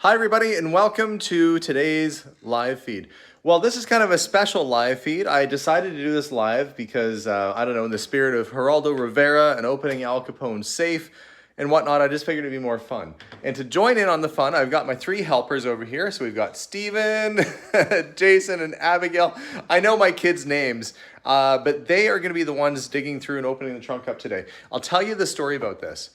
Hi everybody and welcome to today's live feed. Well, this is kind of a special live feed. I decided to do this live because, I don't know, in the spirit of Geraldo Rivera and opening Al Capone's safe and whatnot, I just figured it'd be more fun. And to join in on the fun, I've got my three helpers over here. So we've got Steven, Jason, and Abigail. I know my kids' names, but they are going to be the ones digging through and opening the trunk up today. I'll tell you the story about this.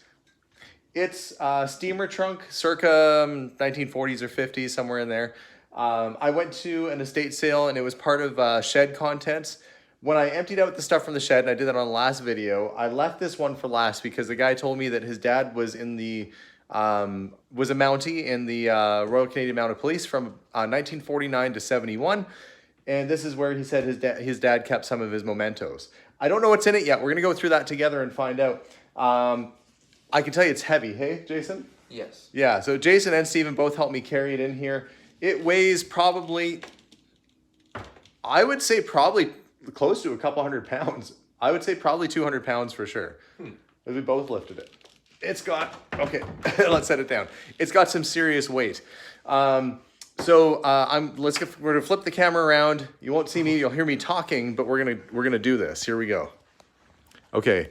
It's a steamer trunk, circa 1940s or 50s, somewhere in there. I went to an estate sale and it was part of shed contents. When I emptied out the stuff from the shed, and I did that on the last video, I left this one for last because the guy told me that his dad was in the, was a Mountie in the Royal Canadian Mounted Police from 1949 to 71. And this is where he said his dad kept some of his mementos. I don't know what's in it yet. We're going to go through that together and find out. I can tell you it's heavy, hey, Jason? Yes. Yeah, so Jason and Steven both helped me carry it in here. It weighs probably, I would say probably close to a couple hundred pounds. I would say probably 200 pounds for sure. We both lifted it. It's got, okay, let's set it down. It's got some serious weight. We're gonna flip the camera around. You won't see me, you'll hear me talking, but we're gonna do this. Here we go. Okay.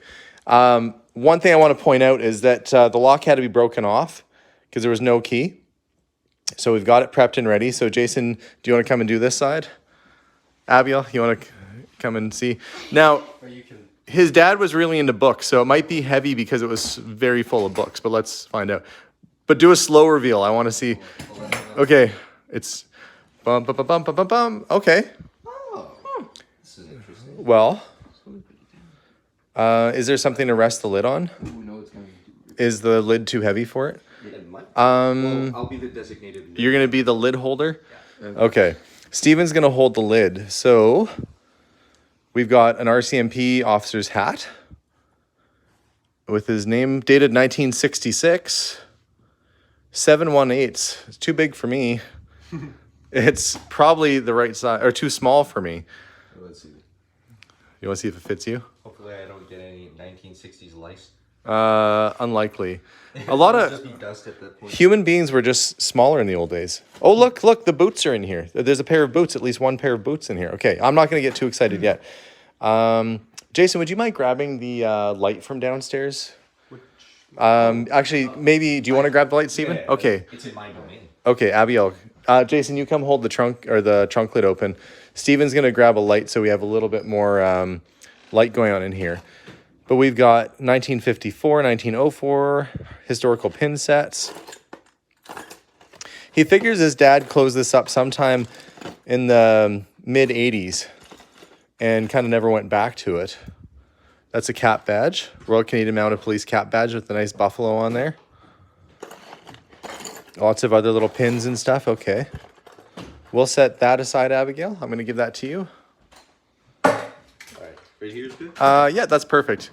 One thing I want to point out is that the lock had to be broken off because there was no key. So we've got it prepped and ready. So Jason, do you want to come and do this side? Abigail, you want to come and see? Now, his dad was really into books, so it might be heavy because it was very full of books, but let's find out. But do a slow reveal. I want to see. Okay, it's bum, bum, bum, bum, bum, bum, bum. Okay. Oh, this is interesting. Well, is there something to rest the lid on? Ooh, no, it's gonna Is the lid too heavy for it? It might. Well, I'll be the designated lid. You're going to be the lid holder? Yeah. Okay. Steven's going to hold the lid. So we've got an RCMP officer's hat with his name dated 1966. 718. It's too big for me. It's probably the right size, or too small for me. Let's see. You want to see if it fits you? Hopefully I don't get any 1960s lice. Unlikely. A lot of Just be dust at that point. human beings were just smaller in the old days. Oh, look, the boots are in here. There's a pair of boots, at least one pair of boots in here. Okay, I'm not going to get too excited yet. Jason, would you mind grabbing the light from downstairs? Actually, maybe, do you want to grab the light, Steven? Yeah, Okay. It's in my domain. Okay, Abigail. Jason, you come hold the trunk or the trunk lid open. Steven's going to grab a light so we have a little bit more light going on in here. But we've got 1954, 1904 historical pin sets. He figures his dad closed this up sometime in the mid-80s and kind of never went back to it. That's a cap badge, Royal Canadian Mounted Police cap badge with the nice buffalo on there. Lots of other little pins and stuff. Okay. We'll set that aside, Abigail. I'm going to give that to you. Right here's good? Yeah, that's perfect.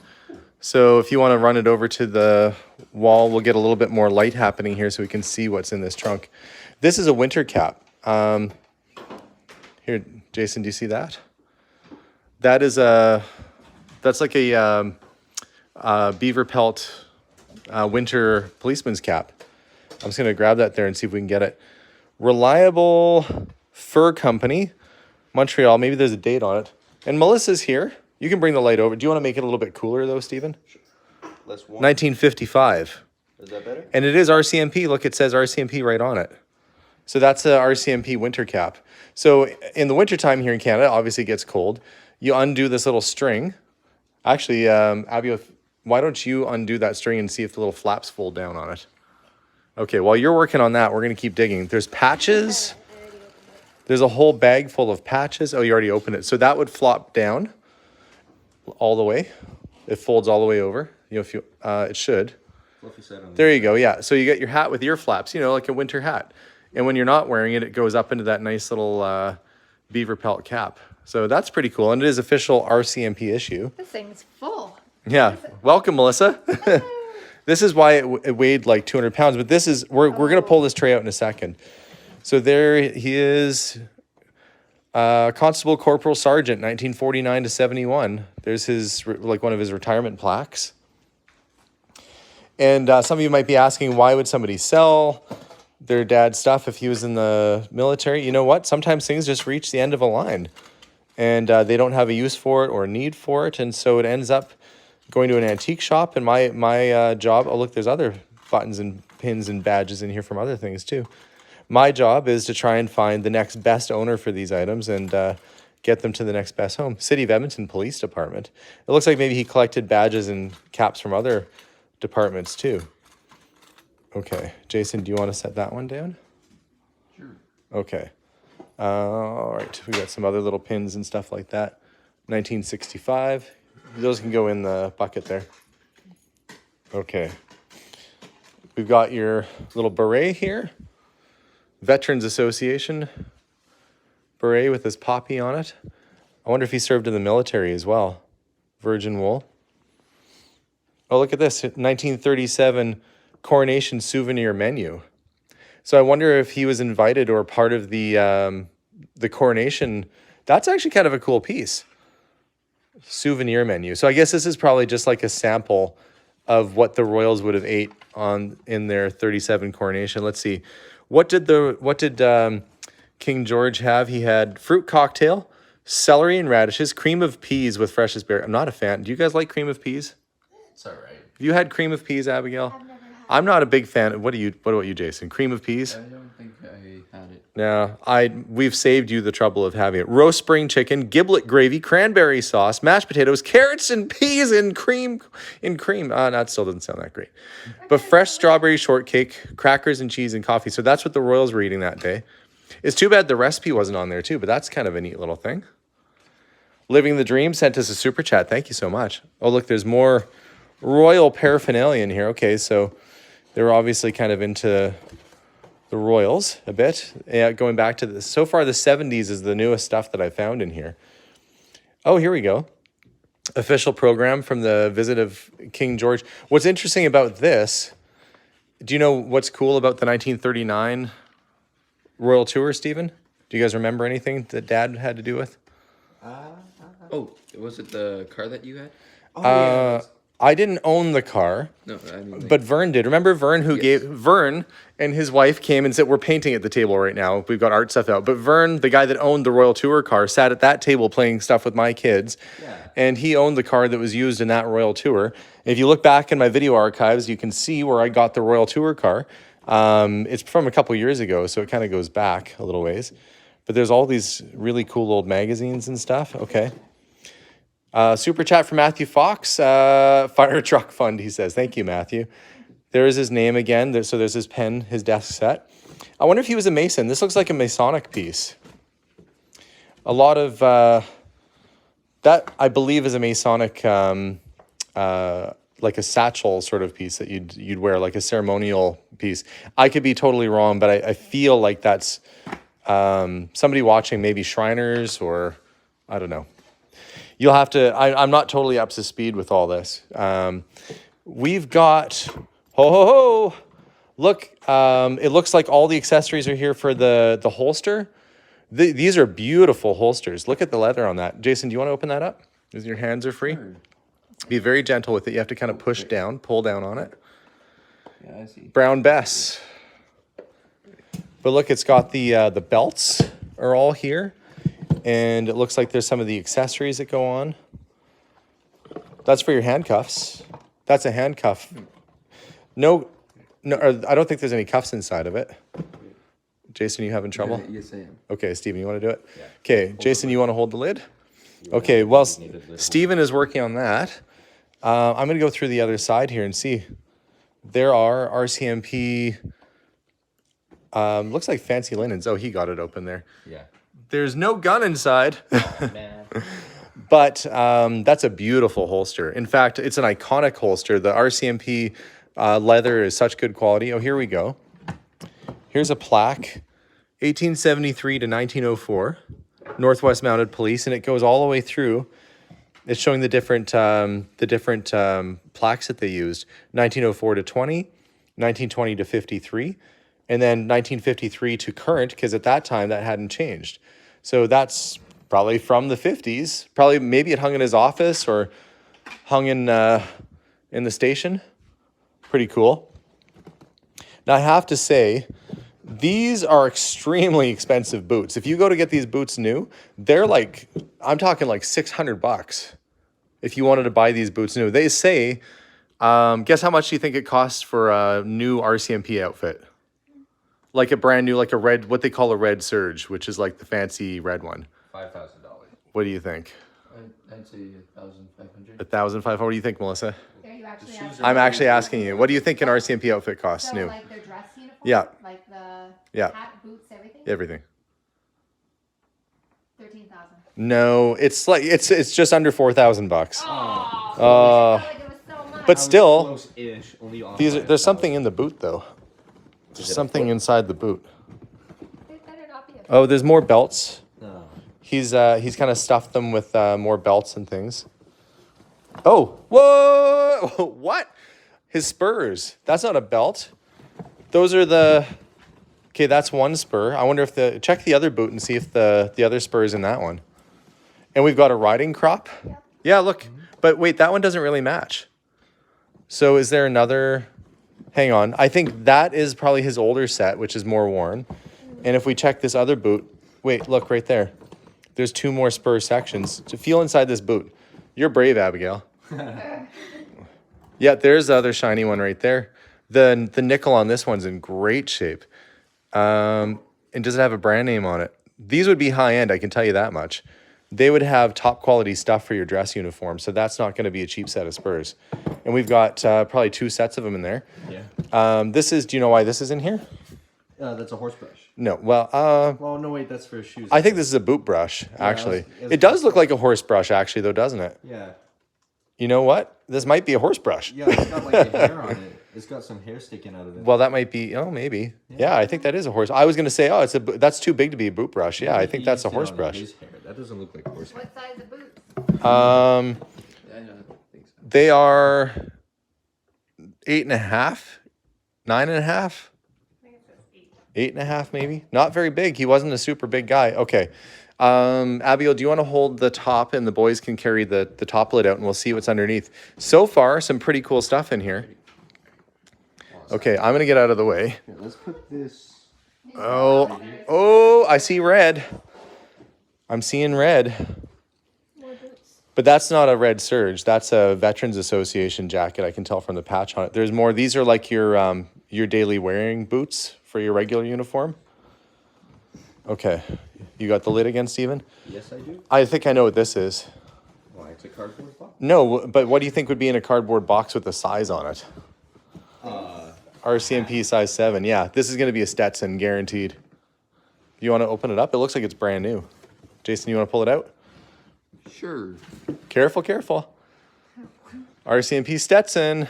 So if you want to run it over to the wall, we'll get a little bit more light happening here so we can see what's in this trunk. This is a winter cap. Here, Jason, do you see that? That is that's like a beaver pelt winter policeman's cap. I'm just going to grab that there and see if we can get it. Reliable Fur Company, Montreal. Maybe there's a date on it. And Melissa's here. You can bring the light over. Do you want to make it a little bit cooler, though, Steven? Less warm. 1955. Is that better? And it is RCMP. Look, it says RCMP right on it. So that's a RCMP winter cap. So in the wintertime here in Canada, obviously it gets cold. You undo this little string. Actually, Abigail, why don't you undo that string and see if the little flaps fold down on it? Okay, while you're working on that, we're going to keep digging. There's patches. There's a whole bag full of patches. Oh, you already opened it. So that would flop down all the way. It folds all the way over. You know, if you, it should. There you go. Yeah. So you get your hat with ear flaps, you know, like a winter hat. And when you're not wearing it, it goes up into that nice little beaver pelt cap. So that's pretty cool. And it is official RCMP issue. This thing's full. Yeah. Welcome, Melissa. This is why it weighed like 200 pounds. But this is, we're going to pull this tray out in a second. So there he is. Constable Corporal Sergeant, 1949 to 71. There's his, like one of his retirement plaques. And some of you might be asking, why would somebody sell their dad's stuff if he was in the military. You know what? Sometimes things just reach the end of a line, and they don't have a use for it or a need for it, and so it ends up going to an antique shop. And my job. Oh, look, there's other buttons and pins and badges in here from other things too. My job is to try and find the next best owner for these items and get them to the next best home. City of Edmonton Police Department. It looks like maybe he collected badges and caps from other departments too. Okay, Jason, do you want to set that one down? Sure. Okay. All right, we got some other little pins and stuff like that. 1965. Those can go in the bucket there. Okay. We've got your little beret here. Veterans Association beret with this poppy on it. I wonder if he served in the military as well. Virgin wool. Oh, look at this. 1937 Coronation Souvenir Menu. So I wonder if he was invited or part of the Coronation. That's actually kind of a cool piece. Souvenir Menu. So I guess this is probably just like a sample of what the royals would have ate in their 37 Coronation. Let's see. What did King George have? He had fruit cocktail, celery and radishes, cream of peas with fresh asparagus. I'm not a fan. Do you guys like cream of peas? It's all right. Have you had cream of peas, Abigail? I've never had I'm not a big fan. What about you, Jason? Cream of peas? I don't think I had it. No, we've saved you the trouble of having it. Roast spring chicken, giblet gravy, cranberry sauce, mashed potatoes, carrots and peas in cream. That still doesn't sound that great. But fresh strawberry shortcake, crackers and cheese and coffee. So that's what the royals were eating that day. It's too bad the recipe wasn't on there too, but that's kind of a neat little thing. Living the Dream sent us a super chat. Thank you so much. Oh, look, there's more royal paraphernalia in here. Okay, so they were obviously kind of into the royals a bit. Yeah, going back to this. So far, the 70s is the newest stuff that I found in here. Oh, here we go. Official program from the visit of King George. What's interesting about this, do you know what's cool about the 1939 royal tour, Stephen? Do you guys remember anything that Dad had to do with? Oh, was it the car that you had? I didn't own the car. No, I mean, But Vern did. Remember Vern Vern and his wife came and said, we're painting at the table right now. We've got art stuff out. But Vern, the guy that owned the Royal Tour car, sat at that table playing stuff with my kids. Yeah. And he owned the car that was used in that Royal Tour. If you look back in my video archives, you can see where I got the Royal Tour car. It's from a couple years ago, so it kind of goes back a little ways. But there's all these really cool old magazines and stuff. Okay. Super chat from Matthew Fox. Fire truck fund, he says. Thank you, Matthew. There is his name again. So there's his pen, his desk set. I wonder if he was a Mason. This looks like a Masonic piece. A lot of that, I believe, is a Masonic, like a satchel sort of piece that you'd wear, like a ceremonial piece. I could be totally wrong, but I feel like that's somebody watching, maybe Shriners or I don't know. You'll have to, I'm not totally up to speed with all this. We've got, look, it looks like all the accessories are here for the holster. These are beautiful holsters. Look at the leather on that. Jason, do you want to open that up? As your hands are free? Sure. Be very gentle with it. You have to kind of push down, pull down on it. Yeah, I see. Brown Bess. But look, it's got the belts are all here. And it looks like there's some of the accessories that go on. That's for your handcuffs. That's a handcuff. No, I don't think there's any cuffs inside of it. Jason, you having trouble? Yes, I am. Okay, Steven, you want to do it? Yeah. Okay, Jason, you want to hold the lid? Okay, well, Steven is working on that. I'm going to go through the other side here and see. There are Rcmp, looks like fancy linens. Oh, he got it open there. Yeah. There's no gun inside, Man. but that's a beautiful holster. In fact, it's an iconic holster. The Rcmp leather is such good quality. Oh, here we go. Here's a plaque, 1873 to 1904, Northwest Mounted Police, and it goes all the way through. It's showing the different plaques that they used, 1904 to 20, 1920 to 53, and then 1953 to current, because at that time that hadn't changed. So that's probably from the 50s. Probably maybe it hung in his office or hung in the station. Pretty cool. Now I have to say, These are extremely expensive boots. If you go to get these boots new, they're like, I'm talking like $600 if you wanted to buy these boots new. They say, guess how much do you think it costs for a new RCMP outfit? Like a brand new, like a red, what they call a red surge, which is like the fancy red one. $5,000. What do you think? I'd say 1,500. 1,500. What do you think, Melissa? Are you actually shoes asking? I'm actually asking you. What do you think an RCMP outfit costs So new? like their dress uniform? Yeah. Like the Yeah. hat, boots, everything? Everything. 13,000. No, it's like it's just under $4,000. Oh, Uh, like it was so much. but still, Close-ish, only off these by are, there's 1,000. something in the boot though. There's it a something foot? inside the boot. It better not be a Oh, there's more belts. No. He's kind of stuffed them with more belts and things. Oh, whoa! What? His spurs. That's not a belt. Those are the. Okay, that's one spur. I wonder if check the other boot and see if the other spur is in that one. And we've got a riding crop. Yep. Yeah, look. But wait, that one doesn't really match. So is there another? Hang on. I think that is probably his older set, which is more worn. And if we check this other boot, wait, look right there. There's two more spur sections. To feel inside this boot. You're brave, Abigail. Yeah, there's the other shiny one right there. The nickel on this one's in great shape. And does it have a brand name on it? These would be high end, I can tell you that much. They would have top quality stuff for your dress uniform, so that's not going to be a cheap set of spurs. And we've got probably two sets of them in there. Yeah. This is, do you know why this is in here? That's a horse brush. No, well, Well, no, wait, that's for shoes. I think this is a boot brush, actually. it was It does look like a horse brush, actually, though, doesn't it? Yeah. You know what? This might be a horse brush. Yeah, it's got like a hair on it. It's got some hair sticking out of it. Well, that might be, oh, maybe. Yeah, I think that is a horse. I was going to say, oh, that's too big to be a boot brush. Yeah, I think that's a horse brush. His hair. That doesn't look like horse hair. What size of boots? I don't think so. They are 8.5, 9.5, I think it says 8. 8.5 maybe. Not very big. He wasn't a super big guy. Okay. Abigail, do you want to hold the top and the boys can carry the top lid out and we'll see what's underneath. So far, some pretty cool stuff in here. Okay, I'm going to get out of the way. Here, let's put this. Oh, I see red. I'm seeing red. More boots. But that's not a red surge. That's a Veterans Association jacket. I can tell from the patch on it. There's more. These are like your daily wearing boots for your regular uniform. Okay. You got the lid again, Steven? Yes, I do. I think I know what this is. Why, it's a cardboard box? No, but what do you think would be in a cardboard box with a size on it? RCMP size 7. Yeah, this is going to be a Stetson, guaranteed. You want to open it up? It looks like it's brand new. Jason, you want to pull it out? Sure. Careful, careful. RCMP Stetson.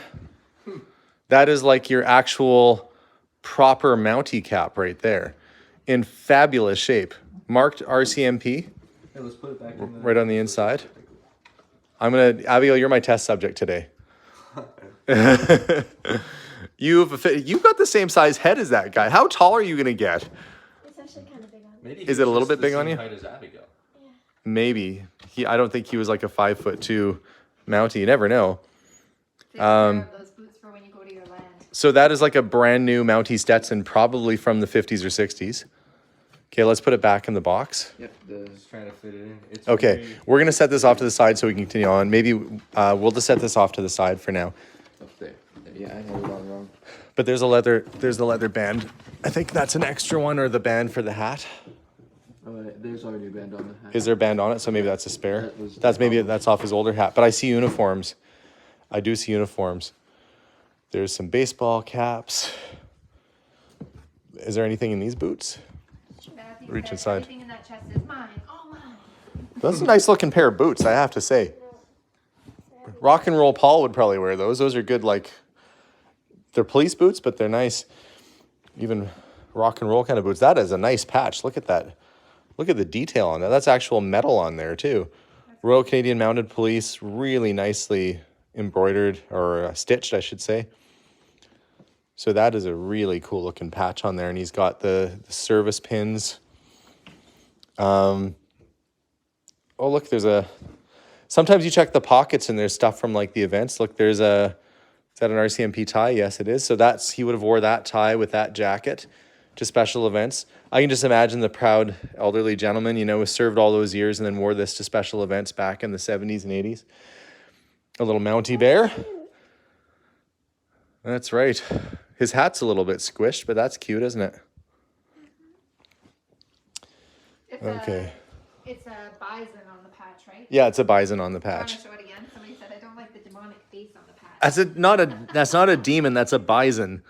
That is like your actual proper Mountie cap right there. In fabulous shape. Marked RCMP Hey, let's put it back in the... right on the inside. Abigail, you're my test subject today. You've got the same size head as that guy. How tall are you going to get? It's actually kind of big on me. Maybe Is it a little bit big on you? Height as Abigail. Maybe. I don't think he was like a 5'2" Mountie. You never know. Take care of those boots for when you go to your land. So that is like a brand new Mountie Stetson, probably from the 50s or 60s. Okay, let's put it back in the box. Yep, just trying to fit it in. It's Okay, very we're gonna set this off to the side so we can continue on. Maybe we'll just set this off to the side for now. up there. Yeah, I had it all wrong. But there's the leather band. I think that's an extra one, or the band for the hat. There's already a band on the hat. Is there a band on it? So maybe that's a spare. That was- That's off his older hat. But I see uniforms. I do see uniforms. There's some baseball caps. Is there anything in these boots? Matthew Reach said, inside. Everything in that chest is mine. All mine. That's a nice looking pair of boots, I have to say. Rock and Roll Paul would probably wear those. Those are good, like, they're police boots, but they're nice. Even rock and roll kind of boots. That is a nice patch. Look at that. Look at the detail on that. That's actual metal on there, too. Royal Canadian Mounted Police, really nicely embroidered, or stitched, I should say. So that is a really cool looking patch on there. And he's got the service pins. Oh, look, sometimes you check the pockets and there's stuff from like the events. Look, is that an RCMP tie? Yes, it is. So he would have wore that tie with that jacket. to special events. I can just imagine the proud elderly gentleman, you know, who served all those years and then wore this to special events back in the 70s and 80s. A little Mountie bear. That's right. His hat's a little bit squished, but that's cute, isn't it? Okay. It's a bison on the patch, right? Yeah, it's a bison on the I want patch. to show it again. Somebody said I don't like the demonic face on the patch. That's not a demon, that's a bison.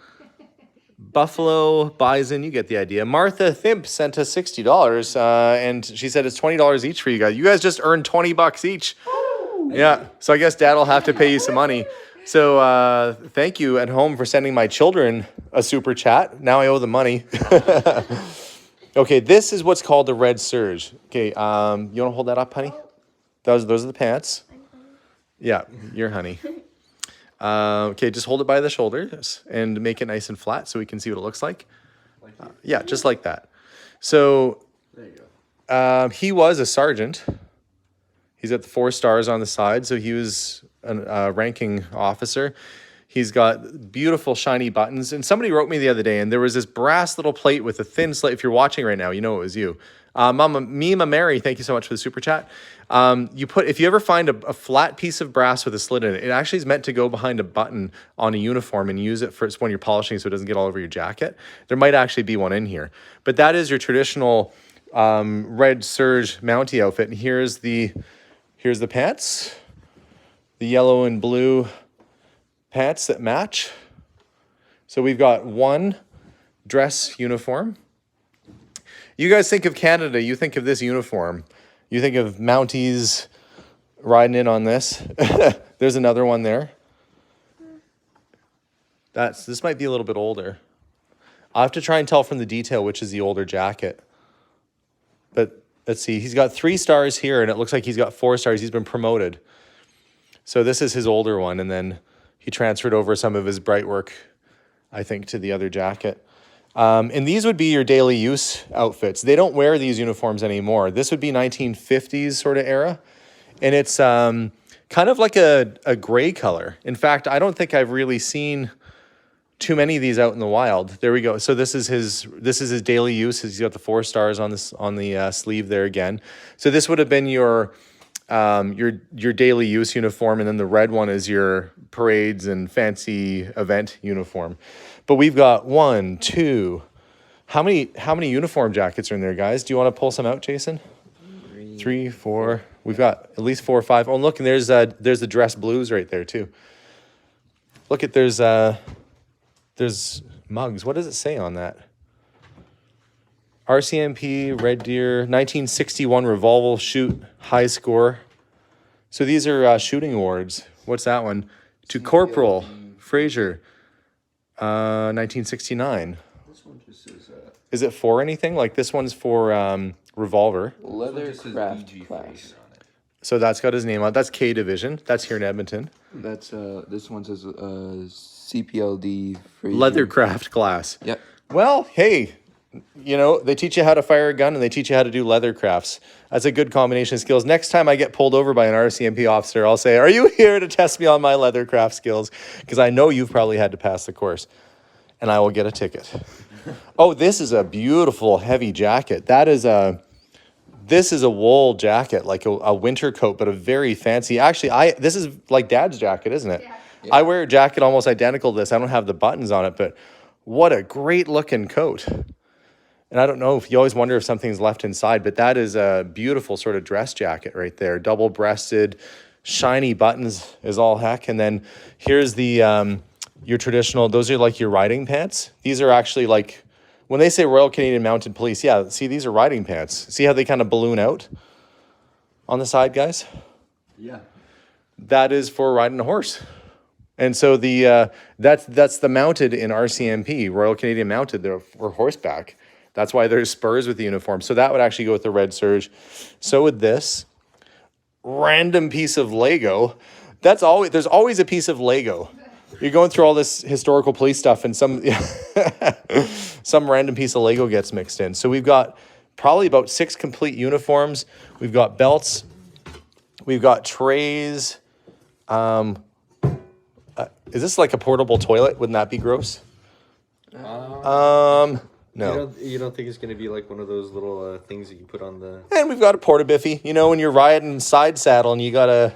Buffalo, bison, you get the idea. Martha Thimp sent us $60, and she said it's $20 each for you guys. You guys just earned $20 each. Yeah, so I guess Dad will have to pay you some money. So thank you at home for sending my children a super chat. Now I owe them money. Okay, this is what's called the red surge. Okay, you want to hold that up, honey? Those are the pants. Yeah, your honey. Okay, just hold it by the shoulders and make it nice and flat so we can see what it looks like. Yeah, just like that. So There you go. he was a sergeant. He's got the 4 stars on the side, so he was a ranking officer. He's got beautiful shiny buttons. And somebody wrote me the other day, and there was this brass little plate with a thin slit. If you're watching right now, you know it was you. Mama Mary, thank you so much for the super chat. If you ever find a flat piece of brass with a slit in it, it actually is meant to go behind a button on a uniform and use it for when you're polishing so it doesn't get all over your jacket. There might actually be one in here. But that is your traditional red serge Mountie outfit. And here's the pants, the yellow and blue pants that match. So we've got one dress uniform. You guys think of Canada, you think of this uniform. You think of Mounties riding in on this. There's another one there. This might be a little bit older. I'll have to try and tell from the detail which is the older jacket. But let's see, he's got 3 stars here, and it looks like he's got 4 stars. He's been promoted. So this is his older one, and then he transferred over some of his bright work, I think, to the other jacket. And these would be your daily use outfits. They don't wear these uniforms anymore. This would be 1950s sort of era. And it's kind of like a gray color. In fact, I don't think I've really seen too many of these out in the wild. There we go. So this is his daily use. He's got the 4 stars on the sleeve there again. So this would have been your daily use uniform, and then the red one is your parades and fancy event uniform. But we've got 1, 2. How many uniform jackets are in there, guys? Do you want to pull some out, Jason? 3, 4. We've got at least 4 or 5. Oh, look, and there's the dress blues right there too. Look at there's mugs. What does it say on that? RCMP, Red Deer, 1961 revolver shoot high score. So these are shooting awards. What's that one? To Corporal Fraser, 1969. This one just says Is it for anything? Like this one's for revolver. leather craft BG class. Fraser on it. So that's got his name on it. That's K Division. That's here in Edmonton. That's this one says CPLD Fraser. Leathercraft class. Yep. Well, hey, you know, they teach you how to fire a gun and they teach you how to do leather crafts. That's a good combination of skills. Next time I get pulled over by an RCMP officer, I'll say, "Are you here to test me on my leather craft skills?" Because I know you've probably had to pass the course. And I will get a ticket. Oh, this is a beautiful heavy jacket. This is a wool jacket, like a winter coat, but a very fancy. Actually, this is like Dad's jacket, isn't it? Yeah. I wear a jacket almost identical to this. I don't have the buttons on it, but what a great looking coat. And I don't know if you always wonder if something's left inside, but that is a beautiful sort of dress jacket right there. Double breasted, shiny buttons is all heck. And then here's the, your traditional, those are like your riding pants. These are actually like, when they say Royal Canadian Mounted Police, yeah, see, these are riding pants. See how they kind of balloon out on the side, guys? Yeah. That is for riding a horse. And so that's the mounted in RCMP, Royal Canadian Mounted, they're for horseback. That's why there's spurs with the uniform. So that would actually go with the red serge. So would this random piece of Lego. There's always a piece of Lego. You're going through all this historical police stuff and some random piece of Lego gets mixed in. So we've got probably about 6 complete uniforms. We've got belts. We've got trays. Is this like a portable toilet? Wouldn't that be gross? No. You don't think it's gonna be like one of those little things that you put on the? And we've got a porta-biffy. You know, when you're riding side saddle and you gotta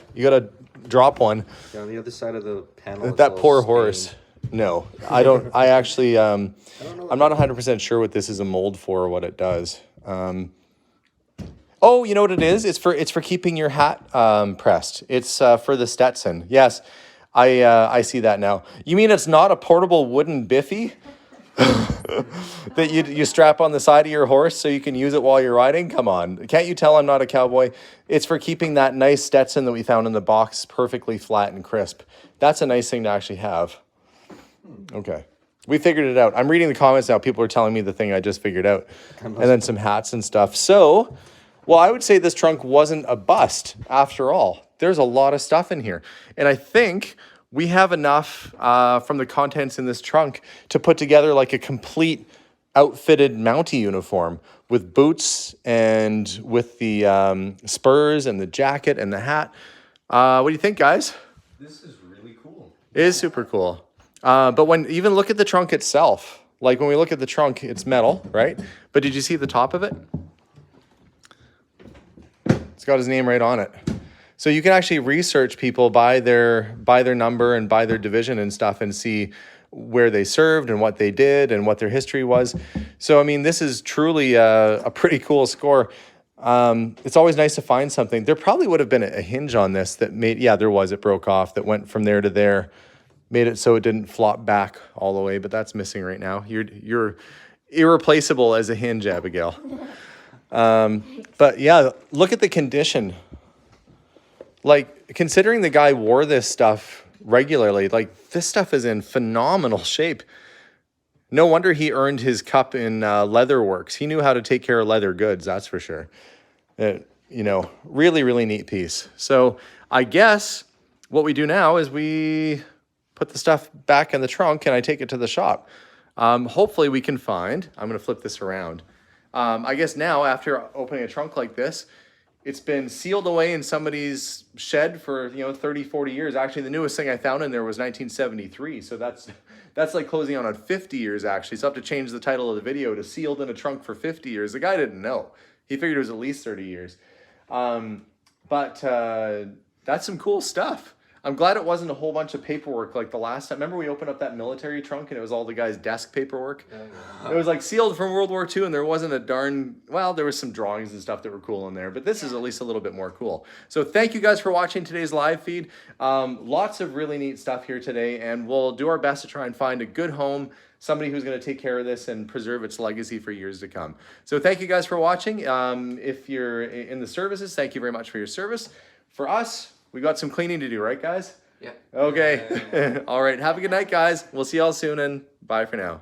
drop one. Yeah, on the other side of the panel. it's That all poor stained. horse. No, I don't. I actually, don't know I'm not 100% sure what this is a mold for or what it does. Oh, you know what it is? It's for keeping your hat pressed. It's for the Stetson. Yes, I see that now. You mean it's not a portable wooden biffy that you strap on the side of your horse so you can use it while you're riding? Come on, can't you tell I'm not a cowboy? It's for keeping that nice Stetson that we found in the box perfectly flat and crisp. That's a nice thing to actually have. Okay. We figured it out. I'm reading the comments now. People are telling me the thing I just figured out. And then some hats and stuff. So, well, I would say this trunk wasn't a bust after all. There's a lot of stuff in here. And I think we have enough from the contents in this trunk to put together like a complete outfitted Mountie uniform with boots and with the spurs and the jacket and the hat. What do you think, guys? This is really cool. It is super cool. But when even look at the trunk itself, like when we look at the trunk, it's metal, right? But did you see the top of it? It's got his name right on it. So you can actually research people by their number and by their division and stuff and see where they served and what they did and what their history was. So, I mean, this is truly a pretty cool score. It's always nice to find something. There probably would have been a hinge on this that made, yeah, there was, it broke off, that went from there to there. Made it so it didn't flop back all the way, but that's missing right now. You're irreplaceable as a hinge, Abigail. But yeah, look at the condition. Like, considering the guy wore this stuff regularly, like this stuff is in phenomenal shape. No wonder he earned his cup in leather works. He knew how to take care of leather goods, that's for sure. You know, really, really neat piece. So I guess what we do now is we put the stuff back in the trunk and I take it to the shop. Hopefully we can find, I'm going to flip this around. I guess now after opening a trunk like this, it's been sealed away in somebody's shed for, 30, 40 years. Actually, the newest thing I found in there was 1973. So that's like closing on 50 years actually. So I have to change the title of the video to sealed in a trunk for 50 years. The guy didn't know. He figured it was at least 30 years. But that's some cool stuff. I'm glad it wasn't a whole bunch of paperwork like the last time. Remember we opened up that military trunk and it was all the guy's desk paperwork? Yeah. It was like sealed from World War II and there wasn't a there was some drawings and stuff that were cool in there, but this is at least a little bit more cool. So thank you guys for watching today's live feed. Lots of really neat stuff here today, and we'll do our best to try and find a good home, somebody who's going to take care of this and preserve its legacy for years to come. So thank you guys for watching. If you're in the services, thank you very much for your service. For us, we got some cleaning to do, right, guys? Yeah. Okay. All right. Have a good night, guys. We'll see y'all soon, and bye for now.